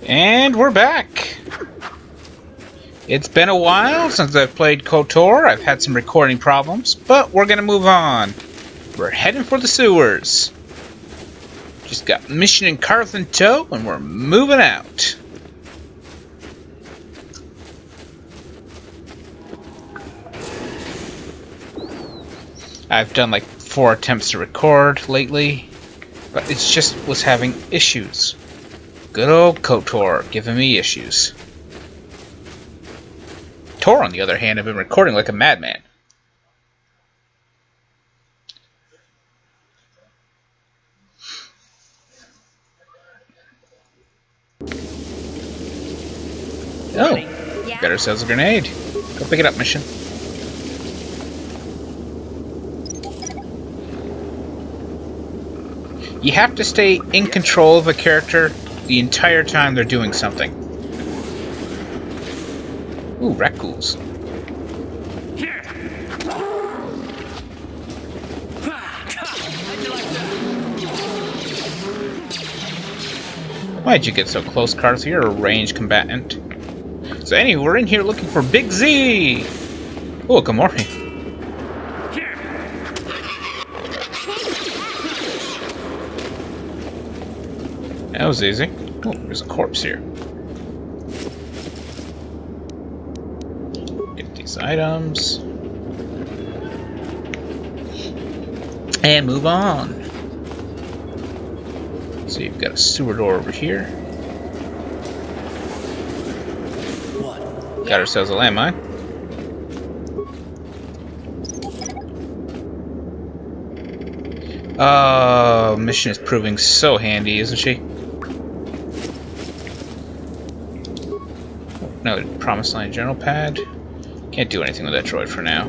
And we're back. It's been a while since I've played KOTOR. I've had some recording problems, but we're gonna move on. We're heading for the sewers. Just got Mission and Karth in tow, and we're moving out. I've done like 4 attempts to record lately, but it just was having issues. Good old KOTOR giving me issues. Tor, on the other hand, have been recording like a madman. Oh, Yeah? got ourselves a grenade. Go pick it up, Mission. You have to stay in control of a character the entire time they're doing something. Ooh, rat ghouls. Why'd you get so close, Karth? You're a ranged combatant. So anyway, we're in here looking for Big Z! Oh, good morning. That was easy. Oh, there's a corpse here. Get these items. And move on. So you've got a sewer door over here. Got ourselves a landmine. Oh, Mission is proving so handy, isn't she? No, Promised Land General Pad. Can't do anything with that droid for now.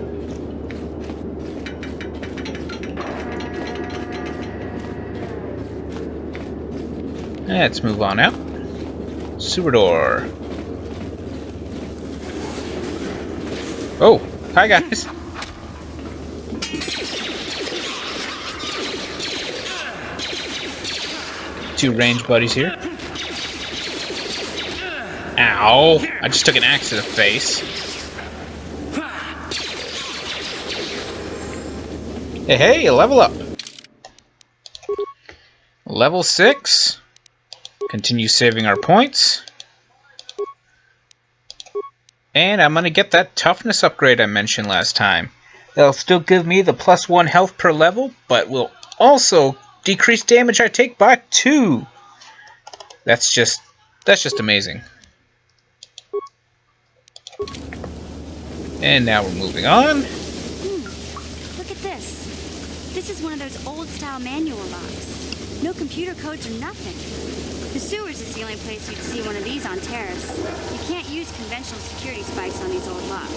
Let's move on out. Sewer door. Oh, hi guys. Two range buddies here. Ow! I just took an axe to the face. Hey, hey, level up. Level 6. Continue saving our points. And I'm gonna get that toughness upgrade I mentioned last time. That'll still give me the +1 health per level, but will also decrease damage I take by 2. That's just amazing. And now we're moving on. Look at this. This is one of those old-style manual locks. No computer codes or nothing. The sewers is the only place you'd see one of these on Terrace. You can't use conventional security spikes on these old locks.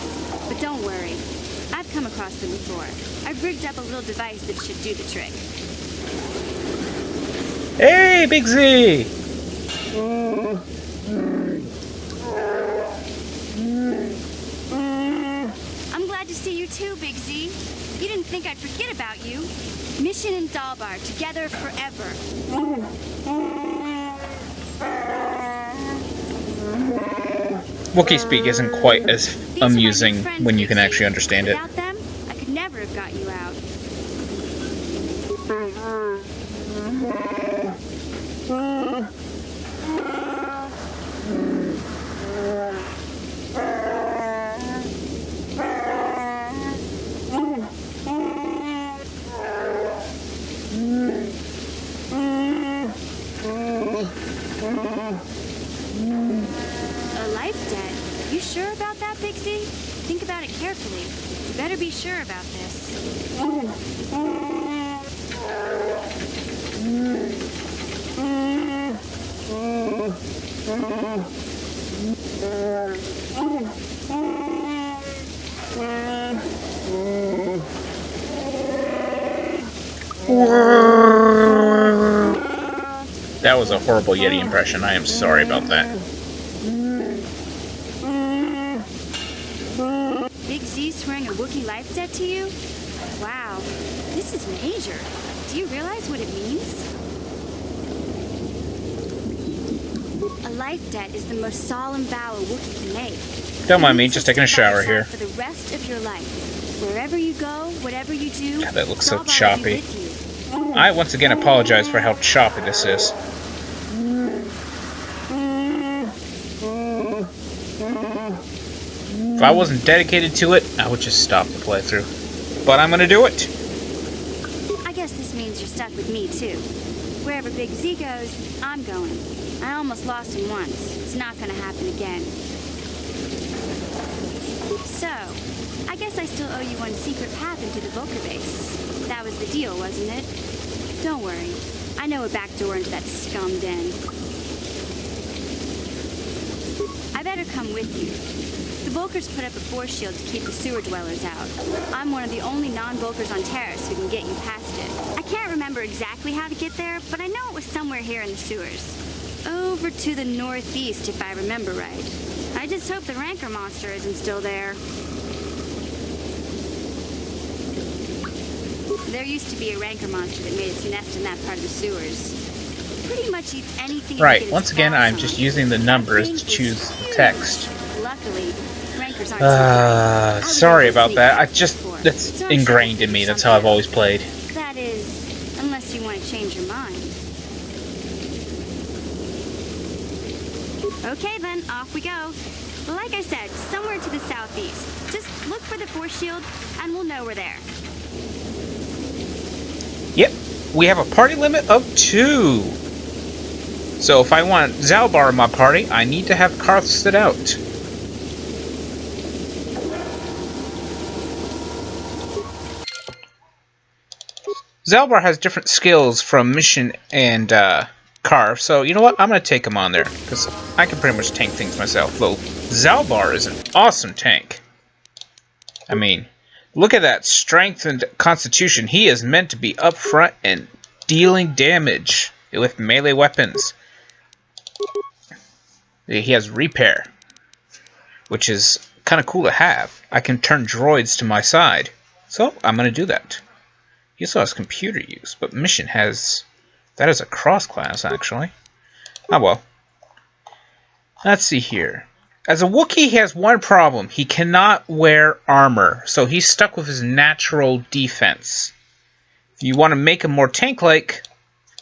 But don't worry. I've come across them before. I've rigged up a little device that should do the trick. Hey, Big Z! I'm glad to see you too, Big Z. You didn't think I'd forget about you. Mission and Dalbar, together forever. Wookiee speak isn't quite as amusing when you can actually understand it. Without them, I could never have got you out. A life debt. You sure about that, Big Z? Think about it carefully. You better be sure about this. That was a horrible Yeti impression. I am sorry about that. Big Z swearing a Wookiee life debt to you? Wow, this is major. Do you realize what it means? A life debt is the most solemn vow a Wookiee can make. Don't mind me, It means just to taking a stick by shower your here. side for the rest of your life. Wherever you go, whatever you do, God, that looks so Zalbar will be choppy. with you. I once again apologize for how choppy this is. If I wasn't dedicated to it, I would just stop the playthrough. But I'm gonna do it. I guess this means you're stuck with me, too. Wherever Big Z goes, I'm going. I almost lost him once. It's not gonna happen again. So, I guess I still owe you one secret path into the Volker base. That was the deal, wasn't it? Don't worry. I know a back door into that scum den. I better come with you. The Volkers put up a force shield to keep the sewer dwellers out. I'm one of the only non-Volkers on Terrace who can get you past it. I can't remember exactly how to get there, but I know it was somewhere here in the sewers. Over to the northeast, if I remember right. I just hope the Rancor monster isn't still there. There used to be a Rancor monster that made its nest in that part of the sewers. Pretty much eats anything. Right, once again, I'm just using the numbers to choose the text. Luckily, Rancors aren't sorry about that. That's ingrained in me. That's how I've always played. That is, unless you want to change your mind. Okay then, off we go. Like I said, somewhere to the southeast. Just look for the force shield, and we'll know we're there. Yep, we have a party limit of 2. So if I want Zalbar in my party, I need to have Karth sit out. Zalbar has different skills from Mission and Karth, so you know what? I'm going to take him on there, because I can pretty much tank things myself. Though Zalbar is an awesome tank. I mean, look at that strength and constitution. He is meant to be up front and dealing damage with melee weapons. He has repair, which is kind of cool to have. I can turn droids to my side, so I'm going to do that. He also has computer use, but Mission has... that is a cross-class, actually. Oh well. Let's see here. As a Wookiee, he has one problem. He cannot wear armor, so he's stuck with his natural defense. If you want to make him more tank-like,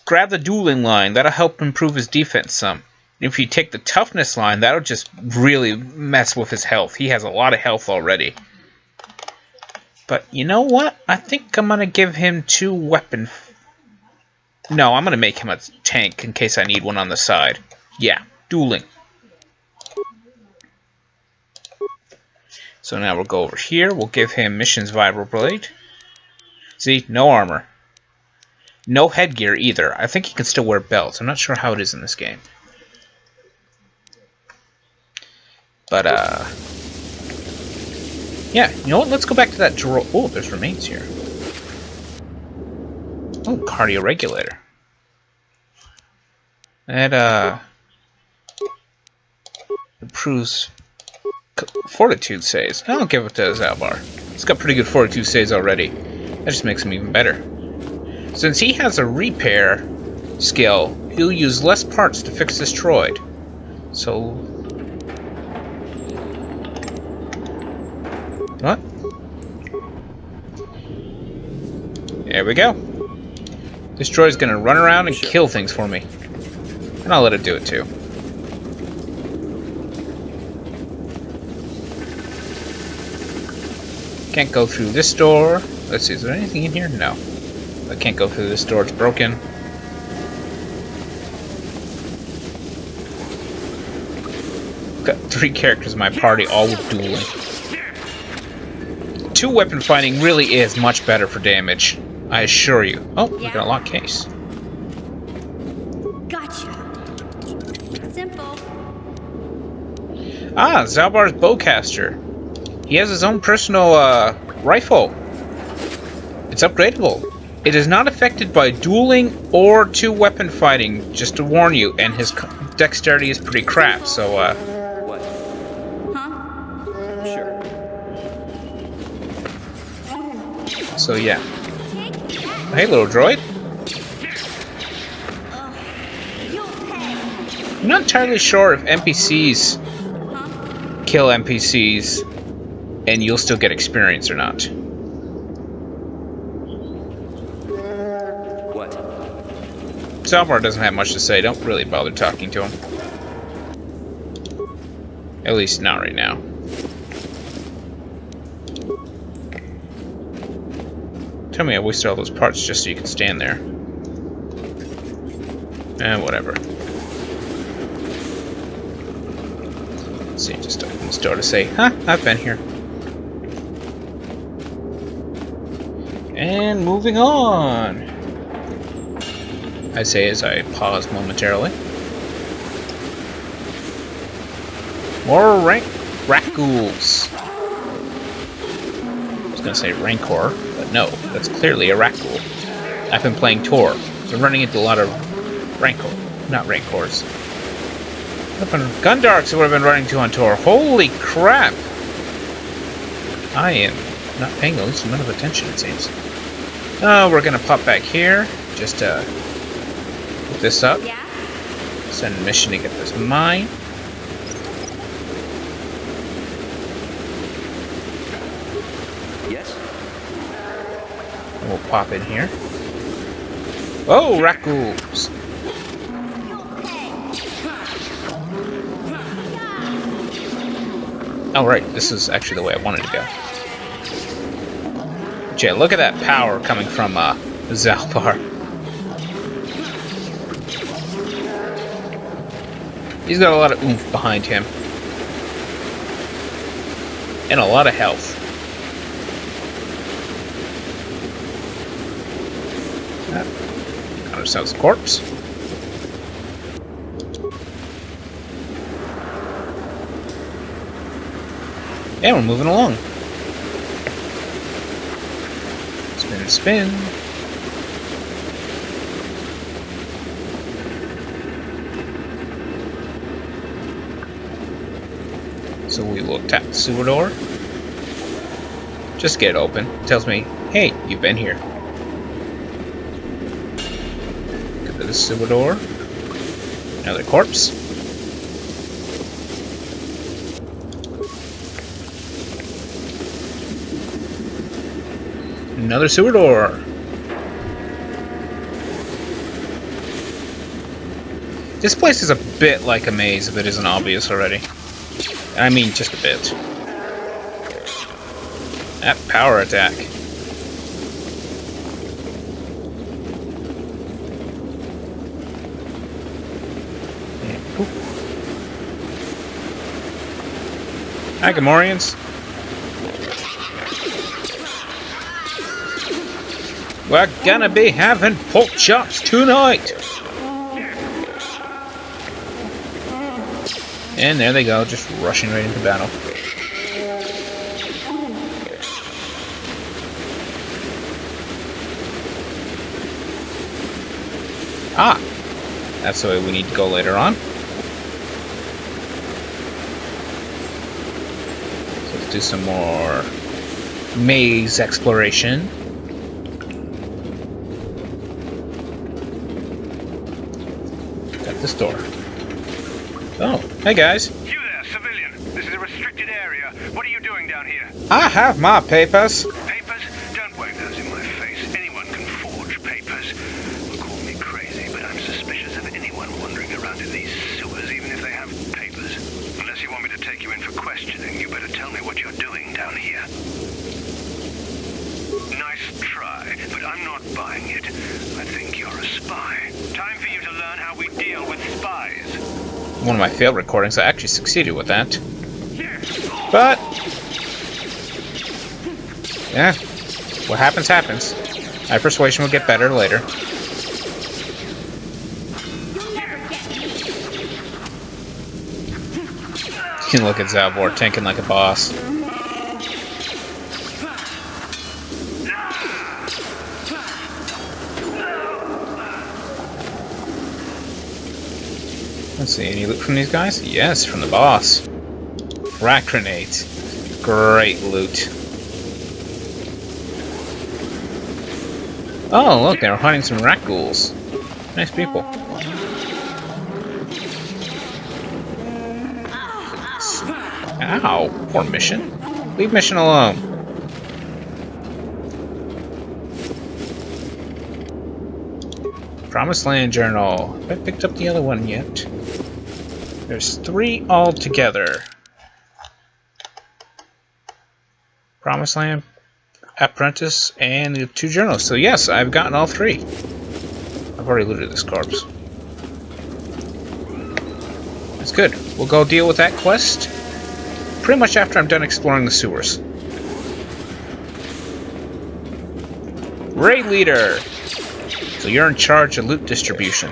grab the dueling line. That'll help improve his defense some. If you take the toughness line, that'll just really mess with his health. He has a lot of health already. But you know what? I think I'm going to give him 2 weapon... No, I'm going to make him a tank in case I need one on the side. Yeah, dueling. So now we'll go over here. We'll give him Mission's Vibroblade. See, no armor. No headgear either. I think he can still wear belts. I'm not sure how it is in this game. But, yeah, you know what? Let's go back to that droid. Oh, there's remains here. Oh, cardio regulator. That, improves fortitude saves. I'll give it to Zalbar. He's got pretty good fortitude saves already. That just makes him even better. Since he has a repair skill, he'll use less parts to fix this droid. So... what? There we go. This droid's gonna run around and kill things for me. And I'll let it do it too. Can't go through this door. Let's see, is there anything in here? No. I can't go through this door, it's broken. Got 3 characters in my party, all with dueling. 2 weapon fighting really is much better for damage. I assure you. Oh, we got a locked case. Gotcha. Simple. Ah, Zalbar's bowcaster. He has his own personal rifle. It's upgradable. It is not affected by dueling or 2 weapon fighting, just to warn you, and his dexterity is pretty crap, so What? Huh? Sure. so yeah. Take that. Hey, little droid. You'll pay. I'm not entirely sure if NPCs kill NPCs and you'll still get experience or not. What? Salvar doesn't have much to say. Don't really bother talking to him. At least not right now. Tell me I wasted all those parts just so you can stand there. Whatever. Let's see, just open this door to say, huh, I've been here. And moving on. I say as I pause momentarily. More rat ghouls. I was gonna say rancor, but no, that's clearly a rat ghoul. I've been playing Tor, so I'm running into a lot of rancor, not rancors. Gundarks I would have been running to on Tor. Holy crap! I am not paying the least amount of attention, it seems. Oh, we're gonna pop back here. Just put this up. Yeah? Send a mission to get this mine. Yes? And we'll pop in here. Oh, rat ghouls! Oh, right, this is actually the way I wanted to go. But yeah, look at that power coming from Zalbar. He's got a lot of oomph behind him. And a lot of health. Got ourselves a corpse. And we're moving along. Spin, spin. So we will tap the sewer door. Just get it open. It tells me, hey, you've been here. Go to the sewer door. Another corpse. Another sewer door. This place is a bit like a maze if it isn't obvious already. I mean, just a bit. That power attack. Hi, Gamorreans. We're gonna be having pork chops tonight! And there they go, just rushing right into battle. Ah! That's the way we need to go later on. So let's do some more maze exploration. This door. Oh, hey guys. You there, civilian. This is a restricted area. What are you doing down here? I have my papers. Papers? Don't wave those in my face. Anyone can forge papers. Call me crazy, but I'm suspicious of anyone wandering around in these sewers, even if they have papers. Unless you want me to take you in for questioning, you better tell me what you're doing down here. Nice try, but I'm not buying it. I think you're a spy. Time for you to learn how we deal with spies. One of my failed recordings, I actually succeeded with that. But yeah, what happens, happens. My persuasion will get better later. You can look at Zalvar tanking like a boss. Let's see, any loot from these guys? Yes, from the boss. Rat grenades. Great loot. Oh, look, they were hiding some rat ghouls. Nice people. Ow, poor Mission. Leave Mission alone. Promised Land Journal. Have I picked up the other one yet? There's 3 altogether. Promised Land, Apprentice, and the 2 journals. So yes, I've gotten all 3. I've already looted this corpse. That's good. We'll go deal with that quest pretty much after I'm done exploring the sewers. Raid Leader! So you're in charge of loot distribution.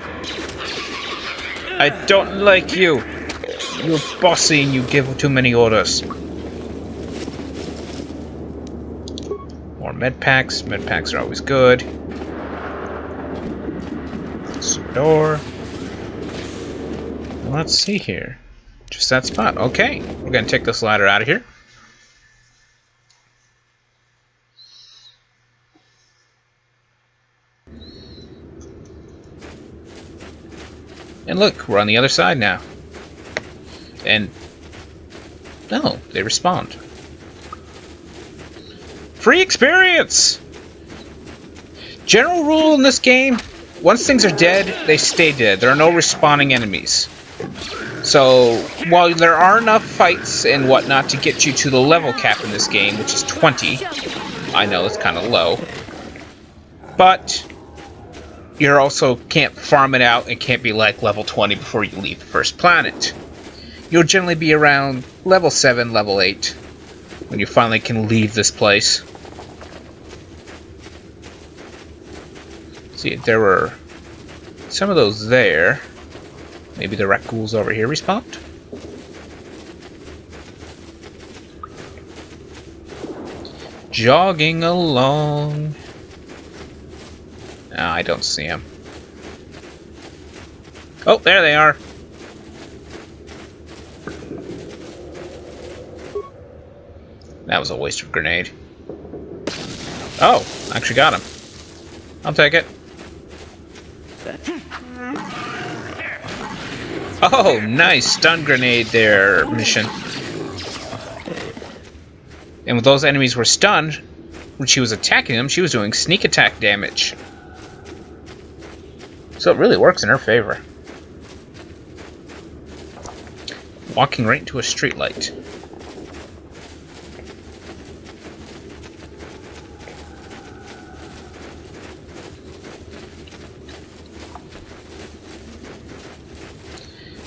I don't like you. You're bossy and you give too many orders. More med packs. Med packs are always good. Sewer door. Let's see here. Just that spot. Okay. We're going to take this ladder out of here. And look, we're on the other side now. And... no, they respond. Free experience! General rule in this game, once things are dead, they stay dead. There are no respawning enemies. So, while there are enough fights and whatnot to get you to the level cap in this game, which is 20, I know it's kind of low, but you also can't farm it out and can't be like level 20 before you leave the first planet. You'll generally be around level 7, level 8 when you finally can leave this place. See, there were some of those there. Maybe the raccoons over here respawned? Jogging along. No, I don't see them. Oh, there they are. That was a waste of grenade. Oh, I actually got him. I'll take it. Oh, nice stun grenade there, Mission. And when those enemies were stunned, when she was attacking them, she was doing sneak attack damage. So it really works in her favor. Walking right into a streetlight.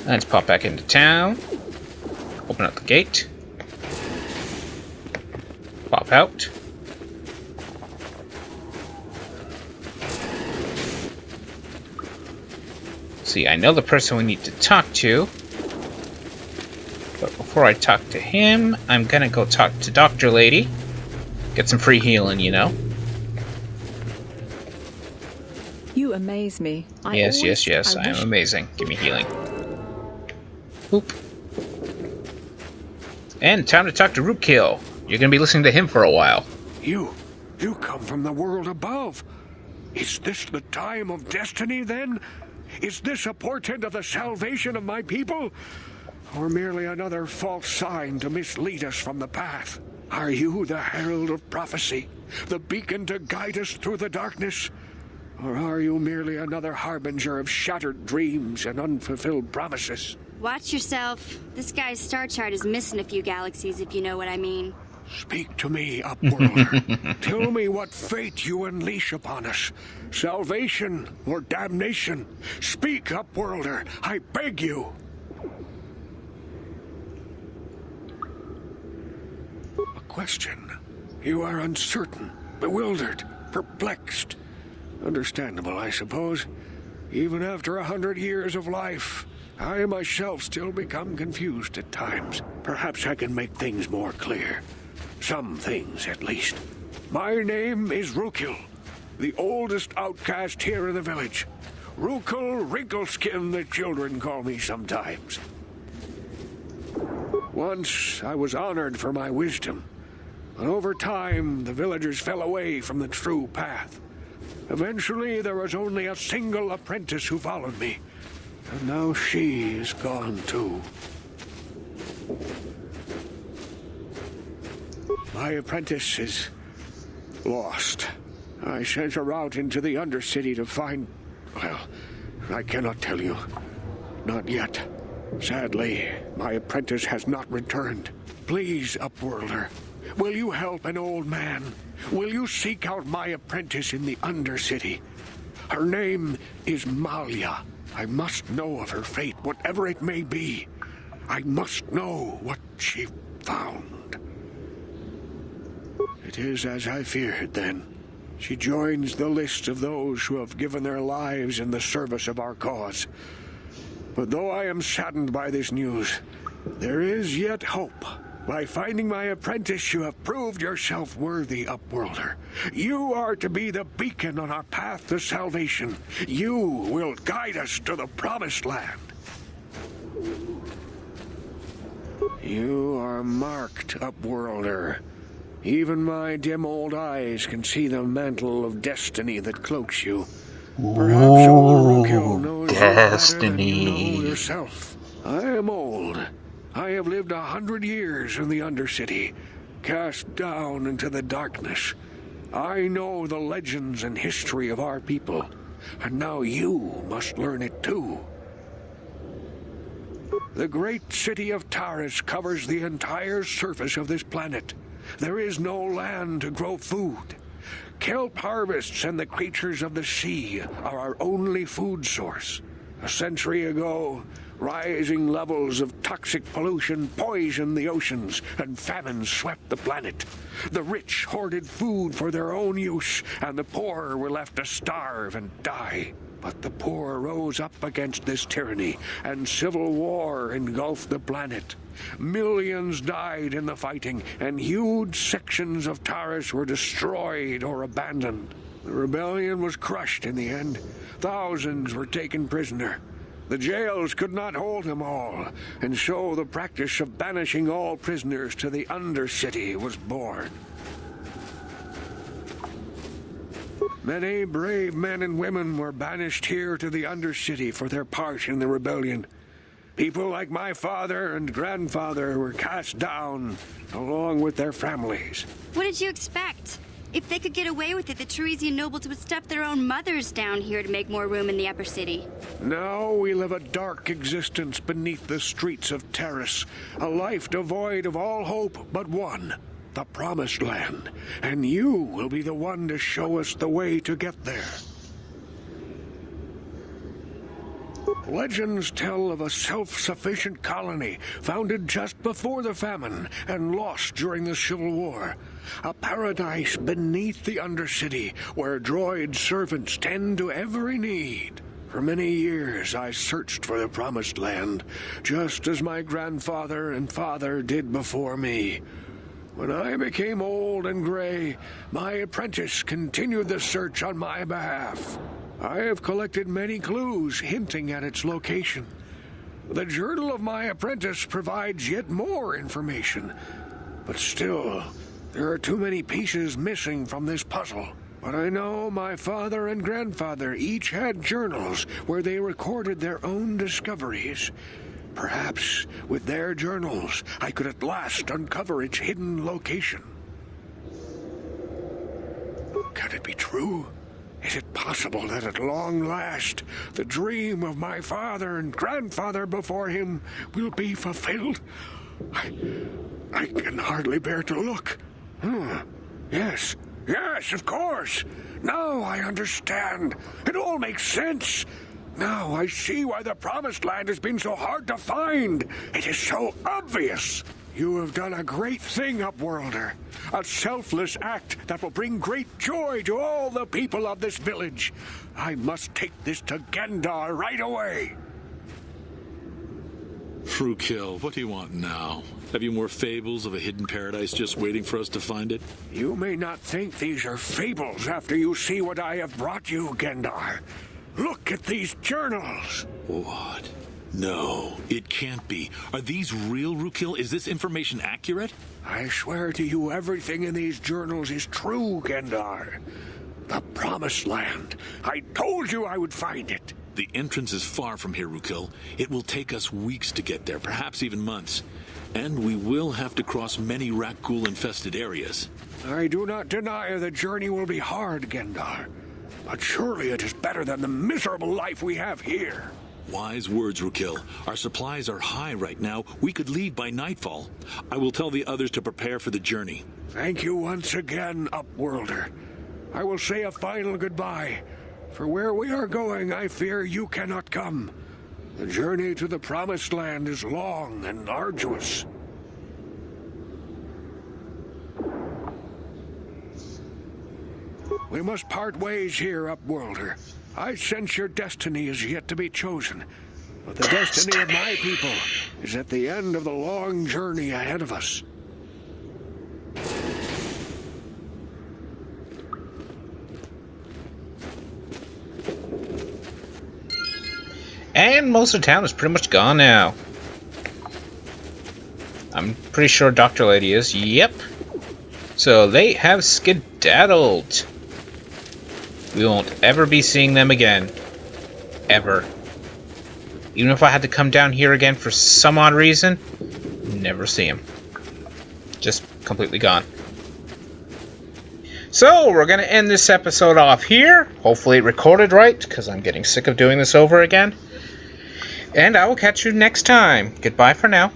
Let's pop back into town. Open up the gate. Pop out. See, I know the person we need to talk to. But before I talk to him, I'm gonna go talk to Dr. Lady. Get some free healing, you know. You amaze me. Yes, I am amazing. Give me healing. Boop. And time to talk to Rootkill. You're gonna be listening to him for a while. You come from the world above. Is this the time of destiny, then? Is this a portent of the salvation of my people? Or merely another false sign to mislead us from the path? Are you the herald of prophecy? The beacon to guide us through the darkness? Or are you merely another harbinger of shattered dreams and unfulfilled promises? Watch yourself. This guy's star chart is missing a few galaxies, if you know what I mean. Speak to me, Upworlder. Tell me what fate you unleash upon us. Salvation or damnation? Speak, Upworlder. I beg you. A question. You are uncertain, bewildered, perplexed. Understandable, I suppose. Even after 100 years of life, I myself still become confused at times. Perhaps I can make things more clear. Some things, at least. My name is Rootkill, the oldest outcast here in the village. Rootkill Wrinkleskin, the children call me sometimes. Once I was honored for my wisdom, but over time the villagers fell away from the true path. Eventually there was only a single apprentice who followed me, and now she is gone too. my apprentice is lost. I sent her out into the Undercity to find... Well, I cannot tell you. Not yet. Sadly, my apprentice has not returned. Please, Upworlder, will you help an old man? Will you seek out my apprentice in the Undercity? Her name is Malia. I must know of her fate, whatever it may be. I must know what she found. It is as I feared, then. She joins the list of those who have given their lives in the service of our cause. But though I am saddened by this news, there is yet hope. By finding my apprentice, you have proved yourself worthy, Upworlder. You are to be the beacon on our path to salvation. You will guide us to the Promised Land. You are marked, Upworlder. Even my dim old eyes can see the mantle of destiny that cloaks you. Perhaps old Rukil knows you better than you know yourself. I am old. I have lived 100 years in the Undercity, cast down into the darkness. I know the legends and history of our people, and now you must learn it too. The great city of Taris covers the entire surface of this planet. There is no land to grow food. Kelp harvests and the creatures of the sea are our only food source. A century ago, rising levels of toxic pollution poisoned the oceans, and famine swept the planet. The rich hoarded food for their own use, and the poor were left to starve and die. But the poor rose up against this tyranny, and civil war engulfed the planet. Millions died in the fighting, and huge sections of Taris were destroyed or abandoned. The rebellion was crushed in the end. Thousands were taken prisoner. The jails could not hold them all, and so the practice of banishing all prisoners to the Undercity was born. Many brave men and women were banished here to the Undercity for their part in the rebellion. People like my father and grandfather were cast down, along with their families. What did you expect? If they could get away with it, the Teresian nobles would stuff their own mothers down here to make more room in the upper city. Now we live a dark existence beneath the streets of Taris, a life devoid of all hope but one, the Promised Land, and you will be the one to show us the way to get there. Legends tell of a self-sufficient colony founded just before the famine and lost during the Civil War. A paradise beneath the Undercity where droid servants tend to every need. For many years I searched for the Promised Land, just as my grandfather and father did before me. When I became old and gray, my apprentice continued the search on my behalf. I have collected many clues hinting at its location. The journal of my apprentice provides yet more information. But still, there are too many pieces missing from this puzzle. But I know my father and grandfather each had journals where they recorded their own discoveries. Perhaps with their journals, I could at last uncover its hidden location. Can it be true? Is it possible that at long last, the dream of my father and grandfather before him will be fulfilled? I can hardly bear to look. Yes, of course. Now I understand. It all makes sense. Now I see why the Promised Land has been so hard to find. It is so obvious. You have done a great thing, Upworlder. A selfless act that will bring great joy to all the people of this village. I must take this to Gendar right away. Rukil, what do you want now? Have you more fables of a hidden paradise just waiting for us to find it? You may not think these are fables after you see what I have brought you, Gendar. Look at these journals. What? No, it can't be. Are these real, Rukil? Is this information accurate? I swear to you everything in these journals is true, Gendar. The Promised Land. I told you I would find it. The entrance is far from here, Rukil. It will take us weeks to get there, perhaps even months. And we will have to cross many Rakghoul-infested areas. I do not deny the journey will be hard, Gendar. But surely it is better than the miserable life we have here. Wise words, Rukil. Our supplies are high right now. We could leave by nightfall. I will tell the others to prepare for the journey. Thank you once again, Upworlder. I will say a final goodbye. For where we are going, I fear you cannot come. The journey to the Promised Land is long and arduous. We must part ways here, Upworlder. I sense your destiny is yet to be chosen, but the destiny of my people is at the end of the long journey ahead of us. And most of the town is pretty much gone now. I'm pretty sure Dr. Lady is. Yep. So they have skedaddled. We won't ever be seeing them again. Ever. Even if I had to come down here again for some odd reason, never see them. Just completely gone. So, we're going to end this episode off here. Hopefully it recorded right, because I'm getting sick of doing this over again. And I will catch you next time. Goodbye for now.